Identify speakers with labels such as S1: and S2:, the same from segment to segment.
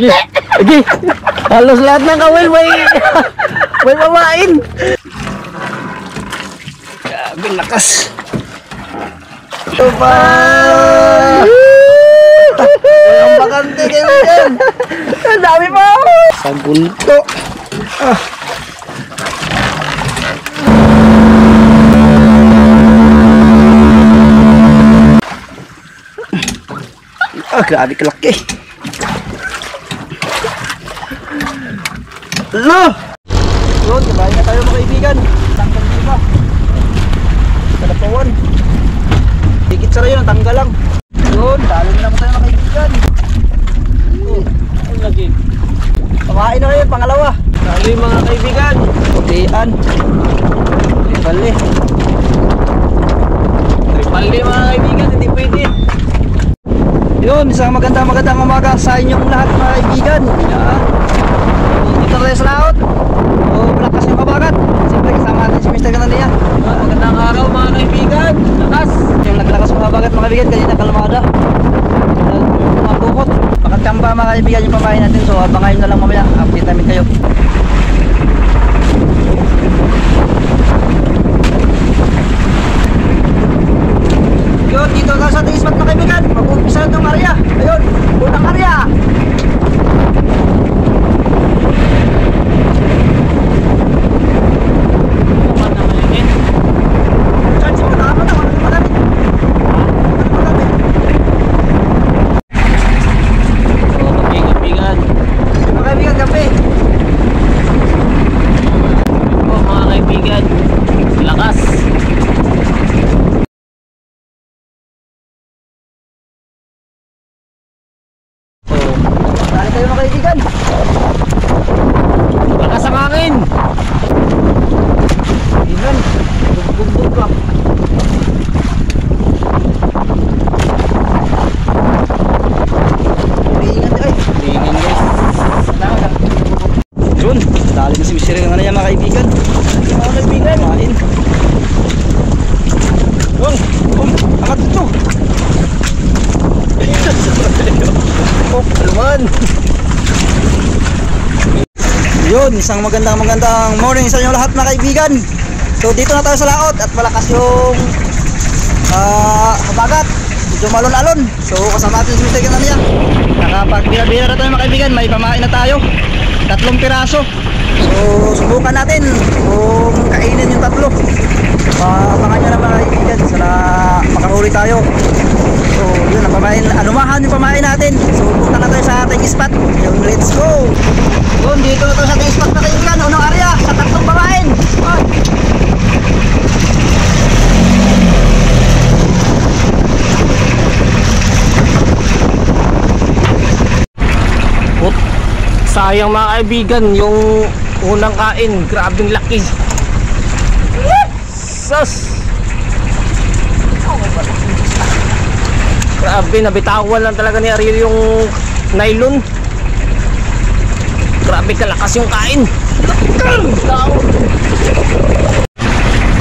S1: Agi. Halos lahat ng kawil may may pamain. Grabe lakas. Ito pa. Walang bakante kayo dyan. Ang dami pa. Sa gunto. Grabe kalaki. Hello! Yun, kabahin na tayo mga kaibigan. Tanggal dito. Kalapawan. Higit sa rayon, tanggal lang. Yun, dalo na naman tayo mga kaibigan. Ang lagi. Pakain na kayo, pangalawa. Dalo yung mga kaibigan. Putiin. Tripali. Tripali mga kaibigan, hindi pwede. Yun, isang magandang umaga sa inyong lahat mga kaibigan. Yan. Dito tayo sa laot. Malakas yung kabagat. Siyempre kasama natin si Mr. Ganania. Magandang araw mga kaibigan. Lakas. Yung naglakas yung kabagat mga kaibigan. Kanina kalmada. Mga bukot. Pakatamba mga kaibigan yung pamahin natin. So abangayin na lang mamaya. Update namin kayo. Yun, dito na sa ating spot mga kaibigan. Mag-umpisa na itong area. Ayun, unang area. Lakas ang hangin. Ilan? Bugbog ka. Iingan guys. Iingan guys. Yun, dali na si Mr. ng ano yan mga kaibigan. Mga kaibigan. Main. Yun, angat dito. Oh, aluman. Yun, isang magandang morning sa inyo lahat mga kaibigan. So dito na tayo sa laot at malakas yung habagat. Medyo malon-alon. So kasama natin si Mr. Ganania. Nakapag-bira-bira na tayo mga kaibigan. May pamain na tayo. 3 piraso. So subukan natin kung kainin yung 3. Abangan nyo na mga kaibigan. Sana makahuli tayo. So yun ang pamain. Anumahan yung pamain natin. So punta na tayo sa ating spot. Yung let's go. Yun, dito na tayo sa ating spot na kaibigan. Unang area sa 3 pamain.
S2: Sayang mga kaibigan yung unang kain. Grabing laki. Sus! Grabe, nabitawan lang talaga ni Ariel yung nylon. Grabe kalakas yung kain.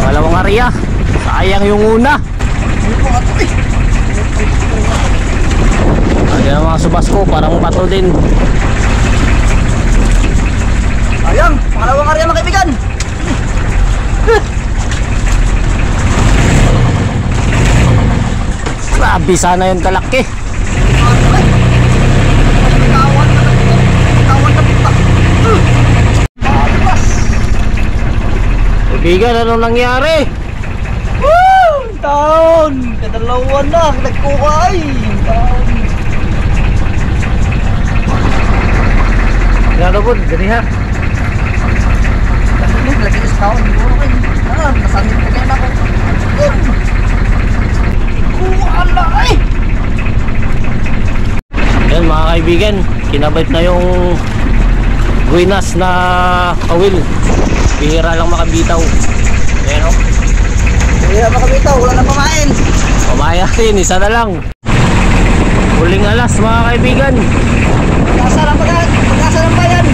S2: Pangalawang area. Sayang yung una. Ayan ang mga subas ko, parang pato din.
S1: Ayang, pangalawang area mga kaibigan.
S2: Grabe sana yung kalaki. Kaibigan, anong nangyari?
S1: Woo! Taon! Kadalawa na, nagkukay! Taon!
S2: Gano'n po, gani ha?
S1: Lagi na sa taon, siguro kayo. Nasanit ka na ako. Ala ay!
S2: Yan mga kaibigan, kinabait na yung guinas na kawil. Bihira lang makabitaw. Ayan o.
S1: Bihira makabitaw, wala na pamain.
S2: Pamayasin, isa na lang. Huling alas mga kaibigan.
S1: Pag-asa ng bayan.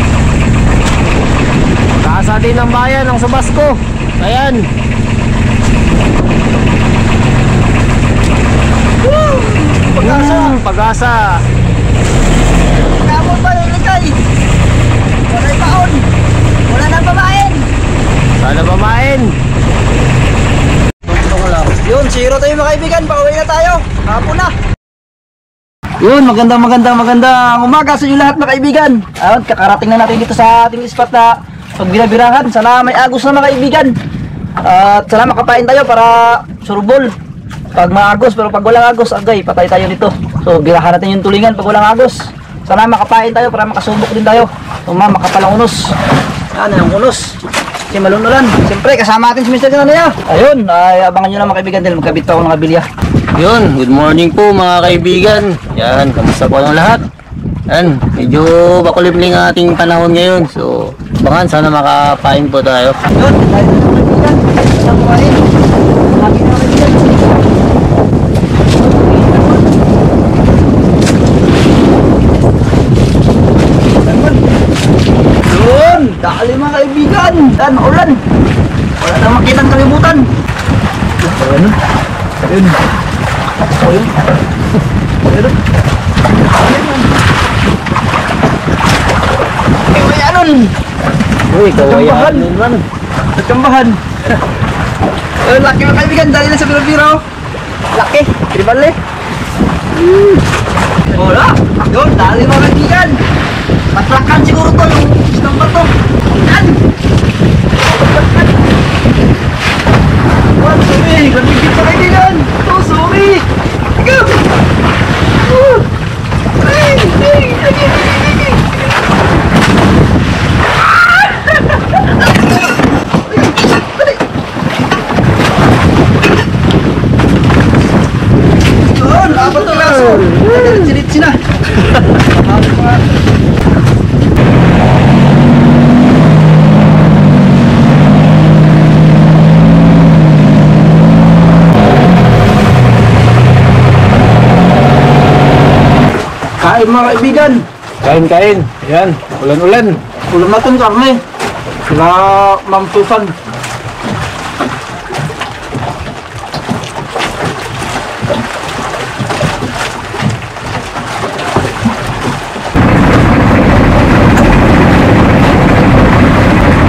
S2: Pag-asa din ng bayan ng Subasco. Ayan.
S1: Pag-asa.
S2: Pag-asa.
S1: Kamot ba yung tayo mga kaibigan, pauwi na tayo. Hapon na. Yun, magandang umaga sa inyo lahat mga kaibigan. At kakarating na natin dito sa ating spot na pagbinabirahan. Sana may agos na mga kaibigan. At sana makapain tayo para surbol. Pag maagos, pero pag walang agos, agay, patay tayo dito. So, birahan natin yung tulingan pag walang agos. Sana makapain tayo para makasubok din tayo. Tuma, makapalang unos. Yan, yung unos. Si malunulan. Siyempre, kasama natin si Mr. Ganania. Ayun, ay abangan nyo na mga kaibigan dahil magkabit pa ako ng kabilya.
S2: Yun, good morning po mga kaibigan. Yan, kamusta po ang lahat? Yan, medyo makulimling ang ating panahon ngayon. So, abangan, sana makapain po tayo.
S1: Yun, tayo na mga kaibigan. Isang kumain. Happy na kaibigan. Yun, dali mga kaibigan. Dan, ulan. Wala na makitang kalimutan. Ayun. Ayun. Ayun. Ayun. Kawayanon.
S2: Uy, kawayan naman.
S1: Nagkambahan. Ayun, laki mga kaibigan. Dali na sa biro-biro. Laki. Tribale. Wala. Yun, dali mga kaibigan. Matlakan siguro to yung isang bato. Yan. One, sorry. Ganigit pa kaibigan. Two, sorry. Ikaw. Ay, ay, ay, ay. Yun, apat na laso. Diretsi-diretsi na. Apat mga. Kain mga kaibigan.
S2: Kain. Yan, ulan-ulan.
S1: Ulam natin karne. Sila Ma'am Susan.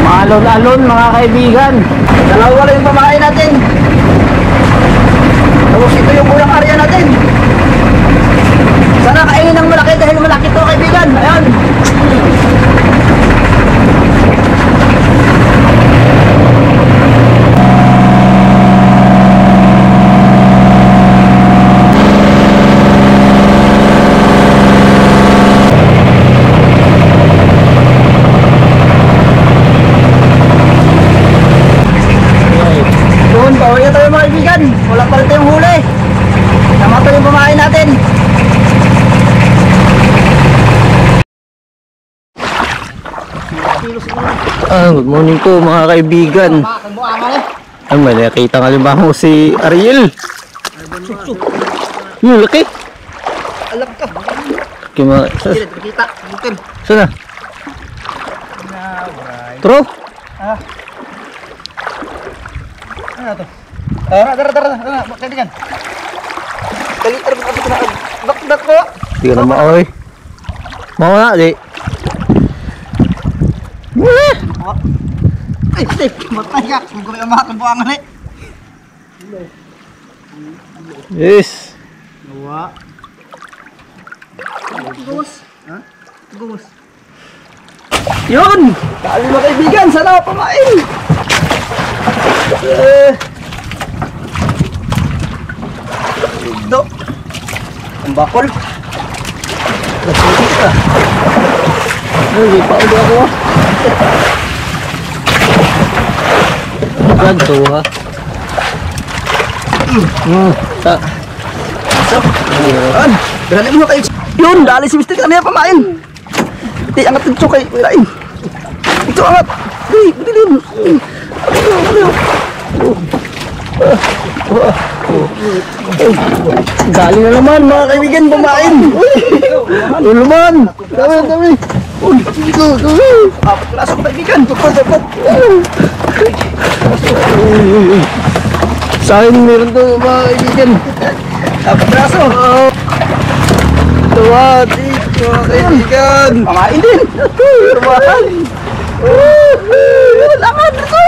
S2: Maalon-alon mga kaibigan.
S1: Dalawa lang yung pamain natin. Tapos ito yung ulang area natin. Sana kainin ng malaki dahil malaki to kaibigan. Ayan. Doon, pauwi na tayo mga kaibigan. Wala pa rin tayong huli. Tama to yung pamain natin.
S2: Good morning po mga kaibigan. Ay, may nakita nga limang si Ariel. Yung laki.
S1: Alam ka.
S2: Kima,
S1: Hindi nakita. Bukin.
S2: sana? Tro?
S1: Ano to? Tara. Kaibigan. Kalitar mo kasi na. Bakdak ko.
S2: Di ka na maoy. Mau na, di.
S1: Ay, matay ka. Kung ko rin ang makakalbuangan eh.
S2: Yes.
S1: Gawa. Gumus. Ha? Gumus. Yun! Kali mga kaibigan, sana pamain! Do. Ang bakol. Lasukit ka.
S2: Hindi pa ulit ako. Ganto ha. Ta.
S1: An, dali mo kayo. Yun, dali si Mr. Kanina pamain. Iti, angat yung tsukay. Wilain. Ito, angat. Dilin. Dali na naman, mga kaibigan, pamain. Uy, naman. Dami. Uy, ito. Apat klasong kaibigan. Dapat.
S2: Sa akin meron to mga kaibigan.
S1: Apat braso.
S2: Tuwati, mga kaibigan.
S1: Pamain din. Pamain. Lakan ito.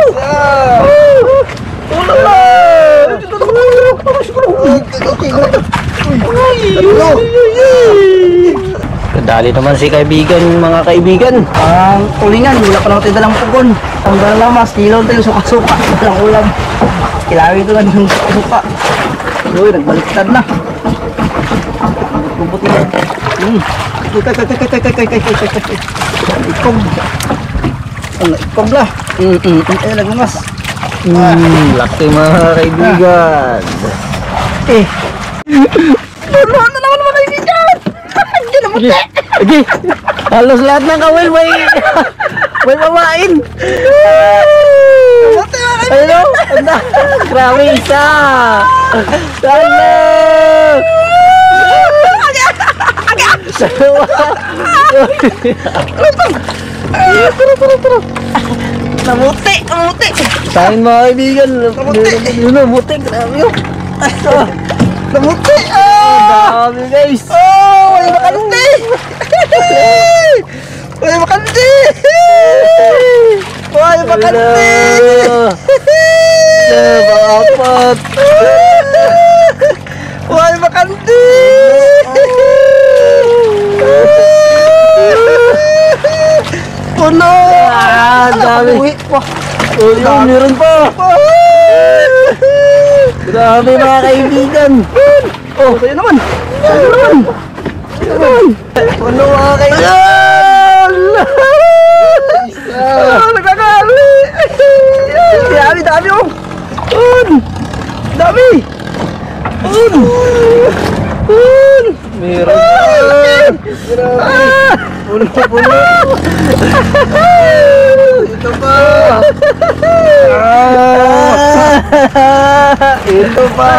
S1: Ulala. Tatlo.
S2: Kadali naman si kaibigan, mga kaibigan.
S1: Ang tulingan, wala pa naman tayo dalang pugon. Ang dalang lamas, kilon tayo suka-suka. Dalang ulam. Kilawin ito lang yung suka-suka. Uy, nagbaliktad na. Bubuti na. Ikog. Ang ikog na. Eh, naglumas.
S2: Laki mga kaibigan.
S1: Eh. Ano na naman mga kaibigan? Hindi na muti.
S2: Sige, halos lahat ng kawil may mamain.
S1: Muti mga kaibigan.
S2: Hello? Grabe isa. Hello. Dalawa.
S1: Tara. Namuti.
S2: Sa'kin mga kaibigan.
S1: Namuti.
S2: Yun na, muti. Grabe yun.
S1: Namuti.
S2: Dami guys.
S1: May makandi. May makandi. May makandi.
S2: Apat.
S1: May makandi. Puno.
S2: Dami.
S1: Wah.
S2: Oh, yun, meron pa. Grabe mga kaibigan.
S1: Oh, sa'yo naman.
S2: Ano mga kaibigan?
S1: Nagkakali. Dami oh. Dami.
S2: Meron pa. Puno. Ito pa. Ito pa.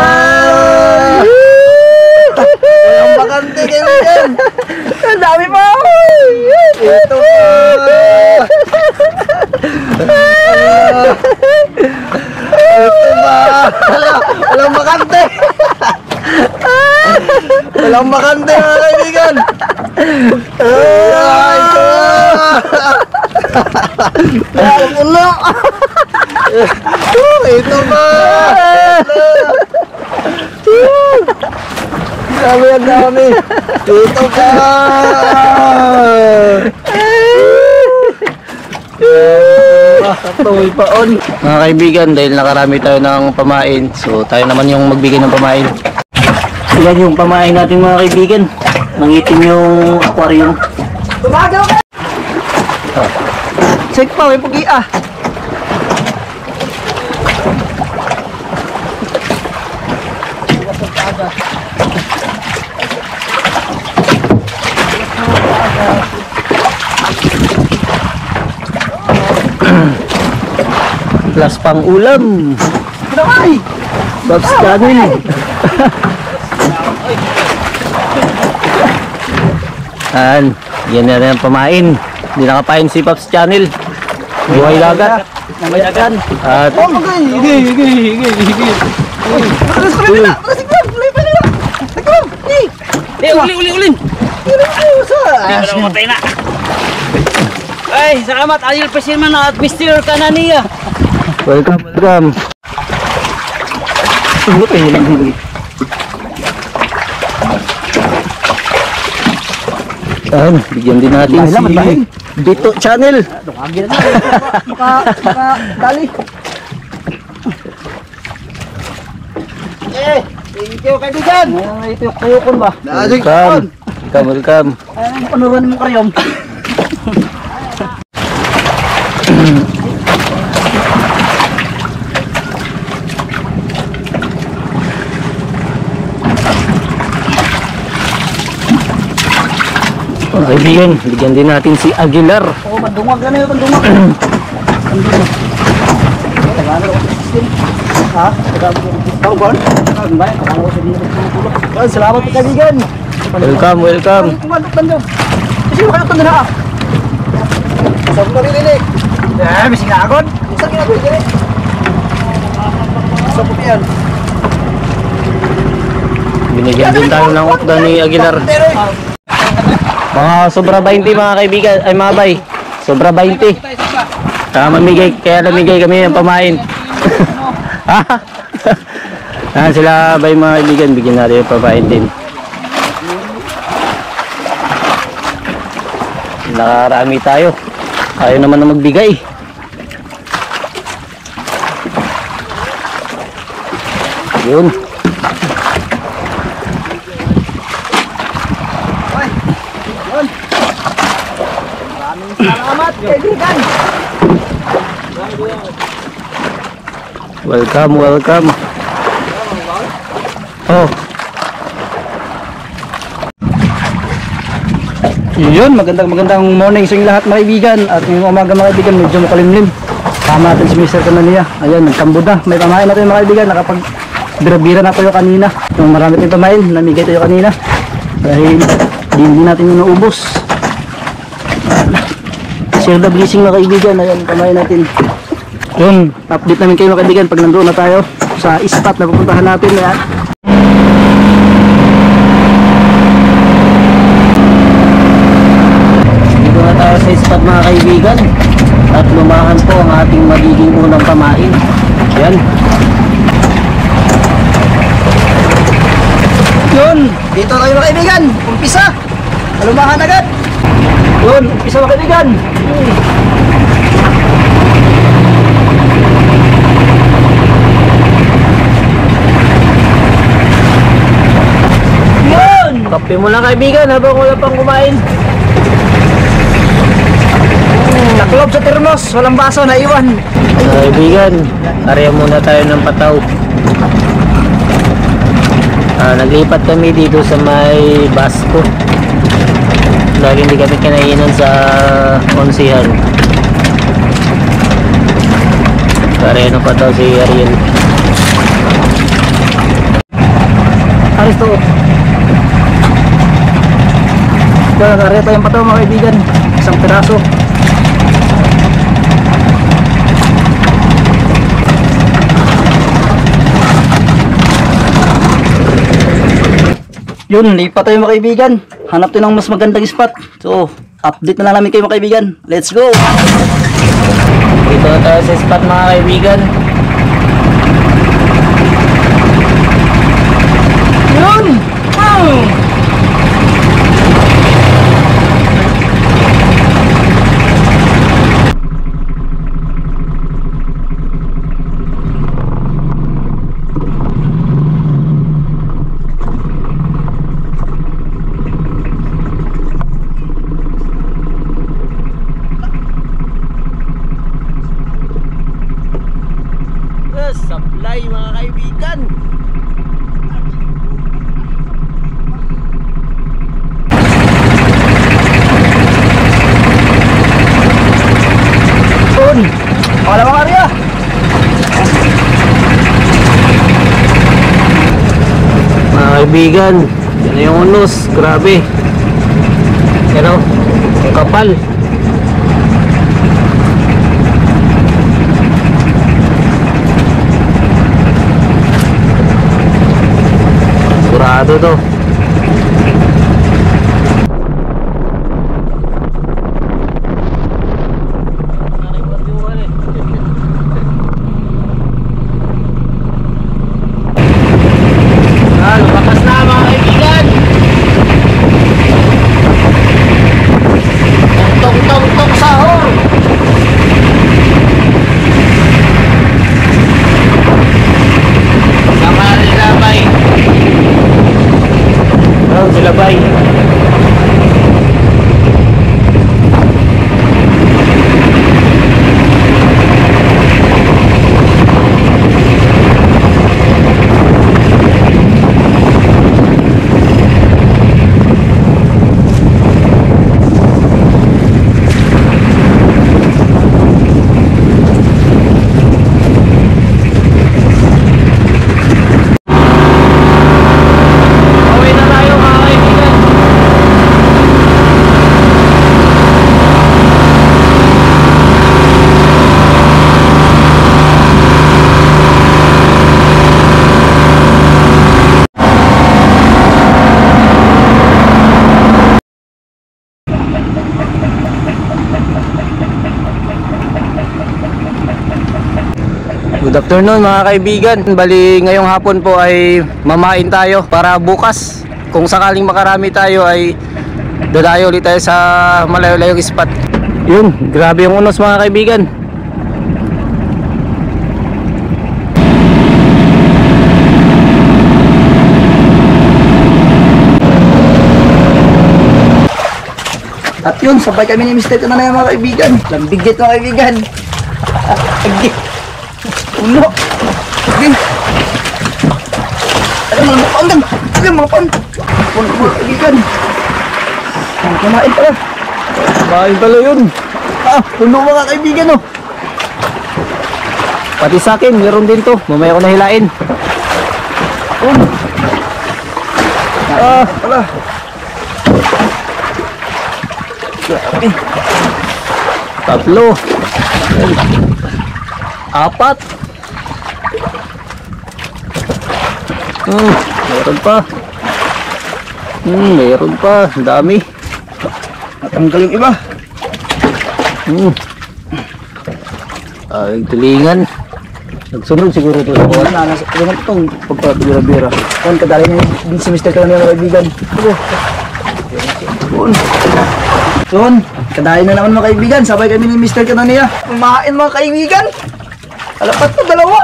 S1: Walang bakante kaibigan. Ang dami pa.
S2: Ito pa. Ito pa.
S1: Walang bakante. Walang bakante mga kaibigan. Puno.
S2: Ito pa.
S1: Dami ang dami.
S2: Ito pa.
S1: Tuloy pa on.
S2: Mga kaibigan, dahil nakarami tayo ng pamain, so tayo naman yung magbigay ng pamain. Yan yung pamain natin mga kaibigan. Nangitim yung aquarium.
S1: Tumagaw ka. Check pa, may pugi ah.
S2: Plus pang ulam.
S1: Pinakay.
S2: Babs Channel. Yan na rin ang pamain. Hindi nakapain si Babs Channel. Buhay lagat.
S1: Namayagan.
S2: At
S1: Hige. Alas ko na. Alas ko. Ulay pa nila. Nagkam.
S3: Ulin.
S1: Sa.
S3: Namatay na. Ay, salamat Adil Pesirman at Mr. Kanania.
S2: welcome. Bigyan din natin si Bito Channel.
S1: Dali. Thank you kaibigan. Ito yung kayukon ba?
S2: Welcome.
S1: Ano panuran mo karyom?
S2: Kaibigan, bigyan din natin si Aguilar.
S1: Oh, mandungag na yun, mandungag. Ha? Tawagon? Salamat po kaibigan.
S2: Welcome.
S1: Kasi makayot na na ah. Saan mo narinig? Bising na agad. Saan ginagawa dyan? Saan po yan?
S2: Binigyan din tayo ng okda ni Aguilar. Mga sobra 20 mga kaibigan, ay mga bay. Sobra 20. Kaya namigay kami ng pamain. Sila bay mga kaibigan, bigyan natin yung pamain din. nakarami tayo. Ayaw naman na magbigay. Yun.
S1: Hoy, yun. Maraming salamat, kaibigan.
S2: Welcome, welcome. Oh.
S1: Yun, magandang morning sa inyo lahat mga kaibigan. At ngayong umaga mga kaibigan, medyo makulimlim. Tama natin si Mr. Kanania. Ayan, nagtambod na. May pamain natin mga kaibigan. Nakapag-bira na tayo kanina. Yung marami tayong pamain, namigay tayo kanina. Dahil hindi natin yung naubos. Share the blessing mga kaibigan. Ayan, pamain natin. Yun, update namin kayo mga kaibigan pag nandoon na tayo sa spot na pupuntahan natin. Ayan.
S2: Dito na tayo sa spot mga kaibigan. At lumahan po ang ating magiging unang pamain. Yan.
S1: Yun, dito tayo mga kaibigan. Umpisa. Alumahan agad. Yun, umpisa mga kaibigan. Yun.
S2: Kape mo lang kaibigan habang wala pang kumain.
S1: Naklob sa termos, walang baso na iwan.
S2: Kaibigan, area muna tayo ng Pataw. Naglipat kami dito sa may Basco. Dahil hindi kami kinainan sa Onsihan. Area ng Pataw si Ariel.
S1: Aris to. Yun, area tayong Pataw mga kaibigan. Isang piraso. Yun, lipat tayo mga kaibigan. Hanap tayo ng mas magandang spot. So, update na lang namin kayo mga kaibigan. Let's go!
S2: Dito na tayo sa spot mga kaibigan.
S1: Yun!
S2: Supply mga kaibigan.
S1: Yun! Wala mga area!
S2: Mga kaibigan, yan na yung unos. Grabe. Yan o, ang kapal. Surado to. Lumakas na mga kaibigan. Tong tong tong sahur. Sama nila bay. Sila bay. Good afternoon mga kaibigan. Bali ngayong hapon po ay mamain tayo para bukas kung sakaling makarami tayo ay dadayo ulit tayo sa malayo-layong spot. Yun, grabe yung unos mga kaibigan.
S1: At yun, sabay kami ni Mr. Kananaya mga kaibigan. Lambigit mga kaibigan. Agi. Uno. Agi. Ano mga paon dyan? Ano mga paon? Paon mga kaibigan. Ang kumain pala.
S2: Kumain pala yun.
S1: Puno mga kaibigan oh.
S2: Pati sa akin, meron din to. Mamaya ko na hilain.
S1: Pala. Grabe.
S2: 3, 4. Meron pa. Meron pa. Ang dami.
S1: Natanggal yung iba.
S2: Ay, tulingan. Nagsunod siguro ito sa kuwan.
S1: Nasa itong pagpapabira-bira. Kan kadali niya din si Mr. Kananaya mga kaibigan. Yun, kadahin na naman mga kaibigan. Sabay kami ni Mr. Kananaya. Kumain mga kaibigan. Palapat to, dalawa.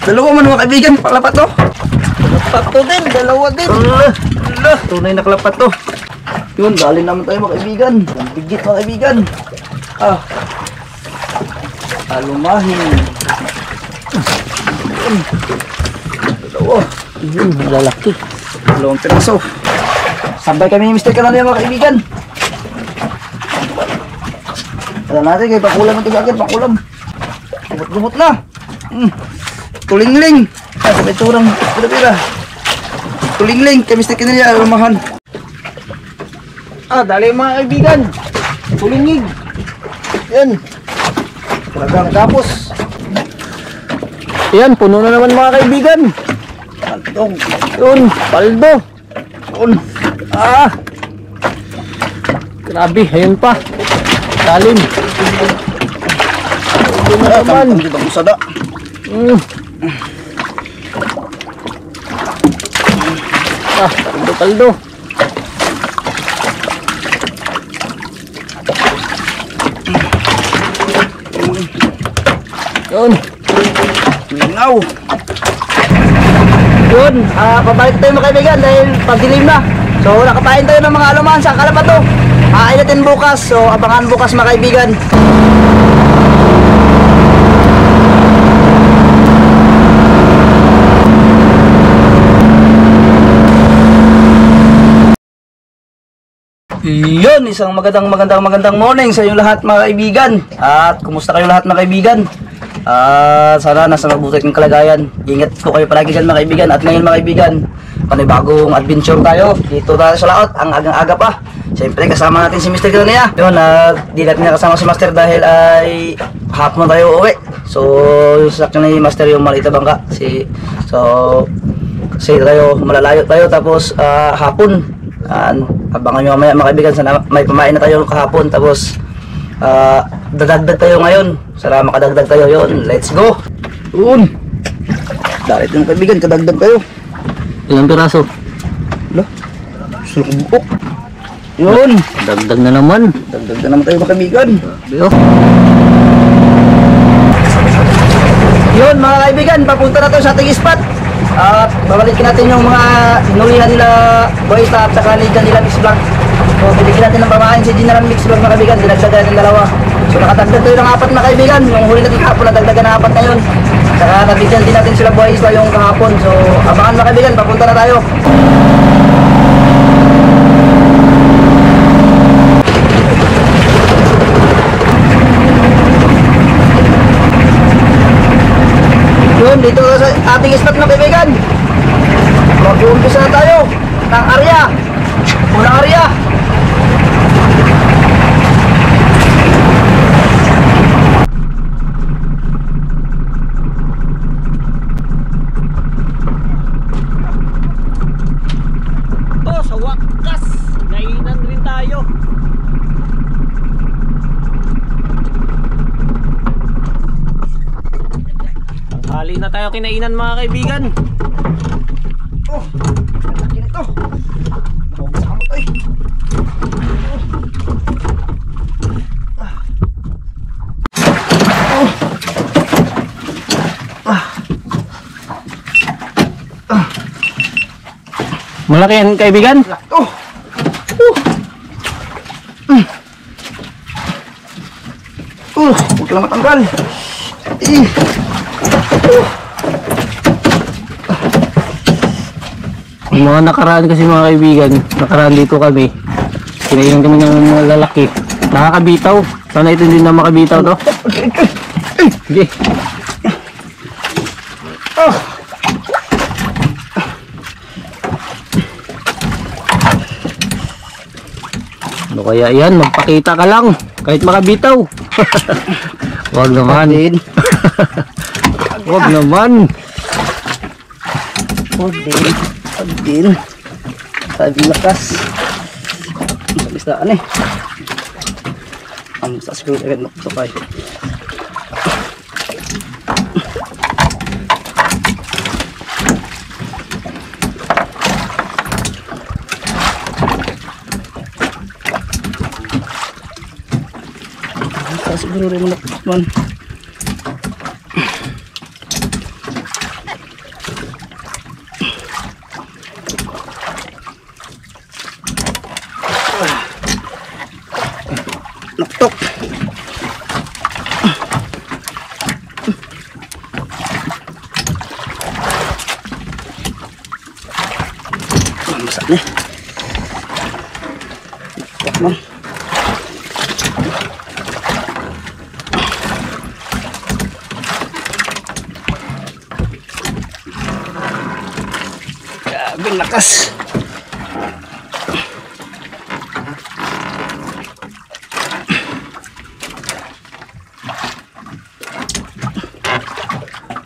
S1: Dalawa man mga kaibigan, palapat to. Palapat to din, dalawa din. Tunay na kalapat to. Yun, dali naman tayo mga kaibigan. Ang bigit mga kaibigan. Alumahin. Dalawa.
S2: Yun, lalaki.
S1: Dalawang piraso. Sabay kami ni Mr. Kananaya mga kaibigan. Alam natin kayo, pakulam ito agad, pakulam. Gumot-gumot na. Tulingling. Sabay turang pira-pira. Tulingling, kay Mr. Kananaya, alamahan. Dali mga kaibigan. Tulingig. Yan. Talagang tapos.
S2: Yan, puno na naman mga kaibigan.
S1: Pantong.
S2: Yun, paldo.
S1: Yun.
S2: Grabe, ayun pa. Talim. Yun na naman.
S1: Pantong dito ang sada.
S2: Paldo. Yun.
S1: Mingaw.
S2: Yun,
S1: Pabalik tayo mga kaibigan dahil pagdilim na. So nakapain tayo ng mga alumahan sa kalapato. Hain natin bukas. So abangan bukas mga kaibigan. Yun, isang magandang morning sa inyong lahat mga kaibigan. At kumusta kayo lahat mga kaibigan? Sana nasa mabuti kong kalagayan. Ingat po kayo palagi dyan mga kaibigan. At ngayon mga kaibigan, panibagong adventure tayo. Dito tayo sa laot, ang agang-aga pa. Siyempre kasama natin si Mr. Kananaya. Yun, di natin nakasama si Master dahil ay hapon tayo uuwi. So, yung sasakyan ni Master yung maliit na bangka. Kasi tayo, malalayo tayo. Tapos hapon, abangan nyo mamaya mga kaibigan. Sana may pamain na tayo kahapon. Tapos dadagdag tayo ngayon. Sana makadagdag tayo yun. Let's go. Yun. Dalit yung kaibigan, kadagdag tayo.
S2: ilang piraso.
S1: Sulubok. Yun.
S2: Dagdag na naman.
S1: Dagdag na naman tayo mga kaibigan. Yun mga kaibigan, papunta na tayo sa ating spot. At babalikin natin yung mga sinulihan nila Boy Stop at saka nila Mix Vlog. So bibigyan natin ng pamahain si General Mix Vlog mga kaibigan. Dinagdagan natin dalawa. So nakadagdag tayo ng 4 mga kaibigan. Yung huli natin kahapon nadagdagan ng 4 na yun. Saka nabigyan din natin sila Boy Stop yung kahapon. So abangan mga kaibigan, papunta na tayo. Yun, dito sa ating spot mga kaibigan. Mag-uumpisa na tayo ng area. Unang area.
S2: Sa wakas, nainan rin tayo. Tanghali na tayo kinainan mga kaibigan.
S1: Oh, laki nito.
S2: Malaki yan kaibigan.
S1: Oh! Huwag lang matanggal.
S2: Yung mga nakaraan kasi mga kaibigan, nakaraan dito kami. Kinainan kami ng mga lalaki. Nakakabitaw. Sana ito din na makabitaw to. Sige. Ano kaya yan? Magpakita ka lang. Kahit makabitaw. Wag naman. Wag naman.
S1: Huwag din. Sabi lakas. Ang isdaan eh. Ang sa siguro agad nakasakay. Sa siguro rin nakasakman. Naktok. Masak nih. Naktok man. Grabe lakas.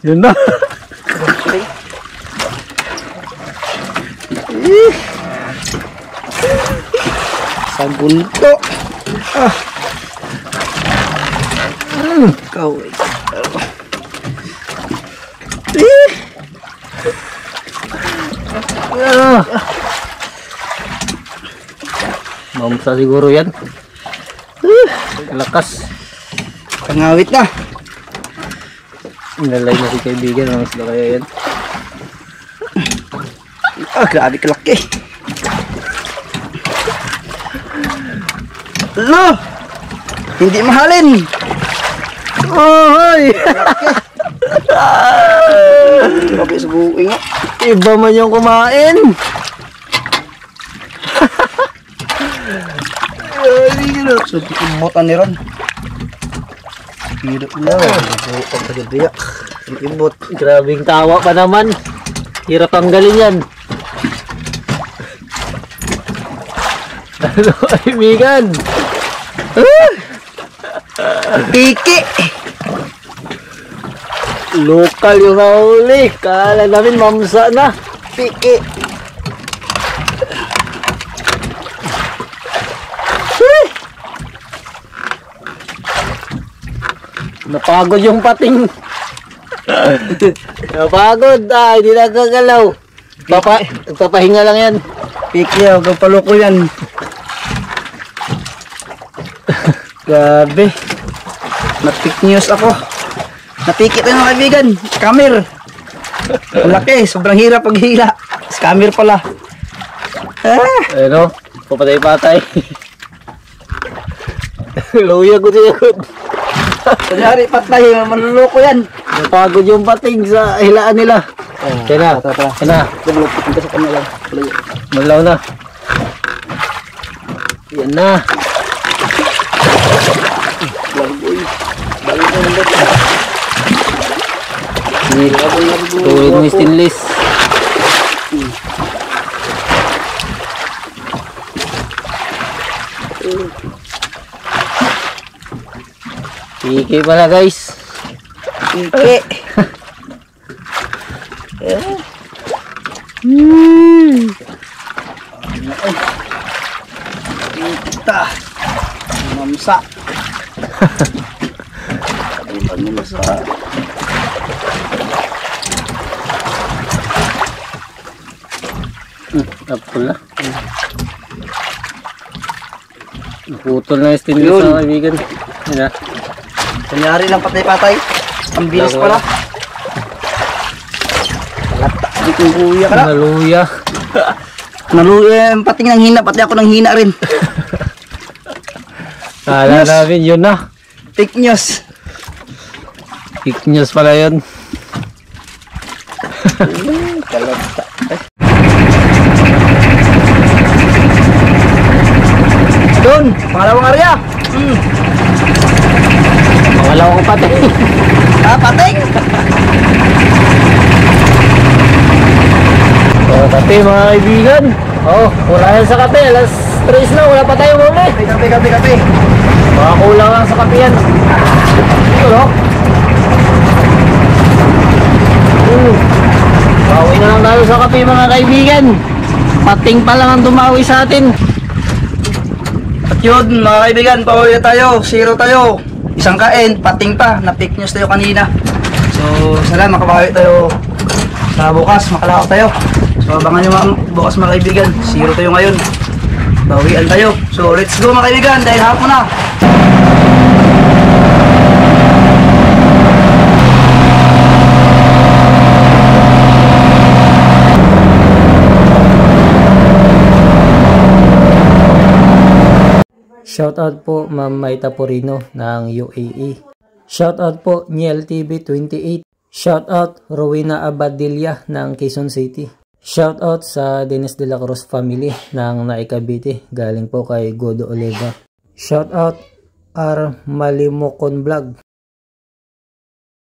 S2: Yun na.
S1: Sa bunto. Ikaw eh.
S2: Mamsa siguro yan. Lakas.
S1: Pangawit na.
S2: Inalay na si kaibigan. Ang isla kaya yan.
S1: Grabe kalaki. Lo! Hindi mahalin.
S2: Oy!
S1: Grabe sa buhay nga.
S2: Iba man yung kumain.
S1: So, ibutan ni Ron. Hirap na. Ibutan ka dyan diya. Ibot.
S2: Grabing tawa pa naman. Hirap tanggalin yan. Ano kaibigan?
S1: Piki!
S2: Lokal yung nahuli. Kala namin mamsa na.
S1: Piki!
S2: Napagod yung pating. Napagod. Hindi nagagalaw. Papahinga lang yan.
S1: Piki, huwag kang paloko yan. Grabe. Napik news ako. Napikit tayo mga kaibigan. Scammer. Ang laki. Sobrang hirap paghila. Scammer pala.
S2: Ano? Papatay-patay. Luya ko siya.
S1: Kunyari patay. Manluloko yan.
S2: Napagod yung pating sa hilaan nila. Kaya na. Kaya na.
S1: Lumulupit ka sa kanila.
S2: Malaw na. Yan na. Tuwid mo stainless. Piki pala guys.
S1: Piki. Kita. Mamsa. Mamsa.
S2: Tapos na. Naputol na yung stainless
S1: Yun.
S2: mga kaibigan. Yan na.
S1: Kunyari lang patay-patay. Ang bilis pala. Lata. Di kong kuya ka na.
S2: Naluya.
S1: Pating ng hina, pati ako ng hina rin.
S2: Kala namin yun na.
S1: Fake news.
S2: Fake news pala yun.
S1: Doon, pangalawang area.
S2: Pangalawang pati.
S1: Pating.
S2: So, kape mga kaibigan. Wala yan sa kape. Alas 3 na, wala pa tayong huli.
S1: Kape.
S2: Mga kulang lang sa kape yan. Ito no? Bawi na lang tayo sa kape mga kaibigan. Pating pa lang ang dumawi sa atin.
S1: At yun, mga kaibigan, pauwi na tayo. 0 tayo. Isang kain, pating pa. Na-fake news tayo kanina. So, sana makabawi tayo sa bukas. Makalakaw tayo. So, abangan nyo bukas mga kaibigan. 0 tayo ngayon. Bawian tayo. So, let's go mga kaibigan. Dahil hapon na.
S2: Shoutout po Ma'am Maita Porino ng UAE. Shoutout po Niel TV 28. Shoutout Rowena Abadilla ng Quezon City. Shoutout sa Dennis de la Cruz family ng Naikabiti. Galing po kay Godo Oliva. Shoutout R. Malimokon Vlog